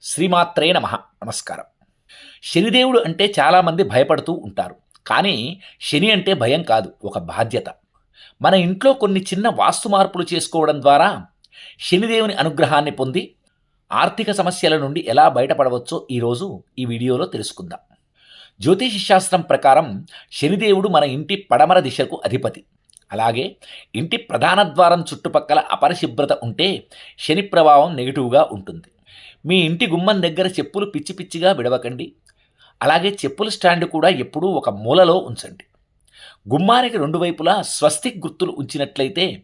శ్రీమాత్రే నమః. నమస్కారం. శనిదేవుడు అంటే చాలామంది భయపడుతూ ఉంటారు. కానీ శని అంటే భయం కాదు, ఒక బాధ్యత. మన ఇంట్లో కొన్ని చిన్న వాస్తు మార్పులు చేసుకోవడం ద్వారా శనిదేవుని అనుగ్రహాన్ని పొంది ఆర్థిక సమస్యల నుండి ఎలా బయటపడవచ్చో ఈరోజు ఈ వీడియోలో తెలుసుకుందాం. జ్యోతిష శాస్త్రం ప్రకారం శనిదేవుడు మన ఇంటి పడమర దిశకు అధిపతి. అలాగే ఇంటి ప్రధాన ద్వారం చుట్టుపక్కల అపరిశుభ్రత ఉంటే శని ప్రభావం నెగిటివ్గా ఉంటుంది. మీ ఇంటి గుమ్మం దగ్గర చెప్పులు పిచ్చి పిచ్చిగా విడవకండి. అలాగే చెప్పుల స్టాండ్ కూడా ఎప్పుడూ ఒక మూలలో ఉంచండి. గుమ్మానికి రెండు వైపులా స్వస్తిక్ గుర్తులు ఉంచినట్లయితే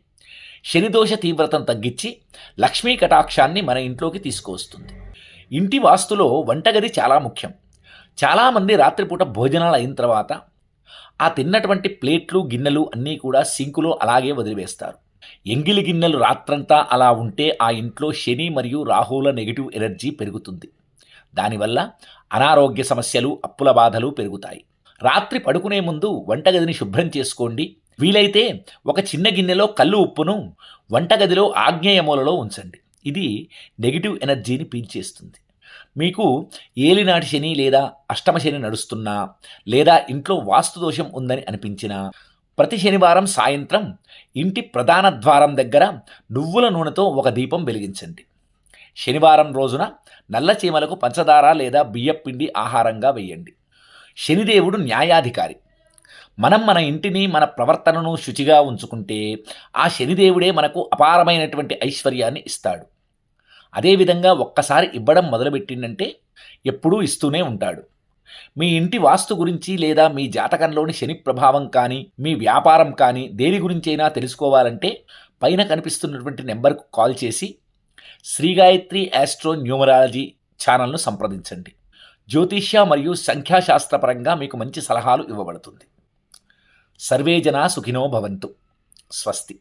శనిదోష తీవ్రతను తగ్గించి లక్ష్మీ కటాక్షాన్ని మన ఇంట్లోకి తీసుకువస్తుంది. ఇంటి వాస్తులో వంటగది చాలా ముఖ్యం. చాలామంది రాత్రిపూట భోజనాలు అయిన తర్వాత ఆ తిన్నటువంటి ప్లేట్లు గిన్నెలు అన్నీ కూడా సింకులో అలాగే వదిలివేస్తారు. ఎంగిలి గిన్నెలు రాత్రంతా అలా ఉంటే ఆ ఇంట్లో శని మరియు రాహువుల నెగిటివ్ ఎనర్జీ పెరుగుతుంది. దానివల్ల అనారోగ్య సమస్యలు, అప్పుల బాధలు పెరుగుతాయి. రాత్రి పడుకునే ముందు వంటగదిని శుభ్రం చేసుకోండి. వీలైతే ఒక చిన్న గిన్నెలో కల్లు ఉప్పును వంటగదిలో ఆగ్నేయ మూలలో ఉంచండి. ఇది నెగిటివ్ ఎనర్జీని పీల్చేస్తుంది. మీకు ఏలినాటి శని లేదా అష్టమ శని నడుస్తున్నా, లేదా ఇంట్లో వాస్తు దోషం ఉందని అనిపించినా ప్రతి శనివారం సాయంత్రం ఇంటి ప్రధాన ద్వారం దగ్గర నువ్వుల నూనెతో ఒక దీపం వెలిగించండి. శనివారం రోజున నల్ల చీమలకు పంచదార లేదా బియ్యపిండి ఆహారంగా వేయండి. శనిదేవుడు న్యాయాధికారి. మనం మన ఇంటిని, మన ప్రవర్తనను శుచిగా ఉంచుకుంటే ఆ శనిదేవుడే మనకు అపారమైనటువంటి ఐశ్వర్యాన్ని ఇస్తాడు. అదేవిధంగా ఒక్కసారి ఇవ్వడం మొదలుపెట్టిందంటే ఎప్పుడూ ఇస్తూనే ఉంటాడు. మీ ఇంటి వాస్తు గురించి లేదా మీ జాతకంలోని శని ప్రభావం కానీ, మీ వ్యాపారం కానీ దేని గురించైనా తెలుసుకోవాలంటే పైన కనిపిస్తున్నటువంటి నెంబర్కు కాల్ చేసి శ్రీగాయత్రి ఆస్ట్రో న్యూమరాలజీ ఛానల్ను సంప్రదించండి. జ్యోతిష్య మరియు సంఖ్యాశాస్త్రపరంగా మీకు మంచి సలహాలు ఇవ్వబడుతుంది. సర్వే జనా సుఖినో భవంతు. స్వస్తి.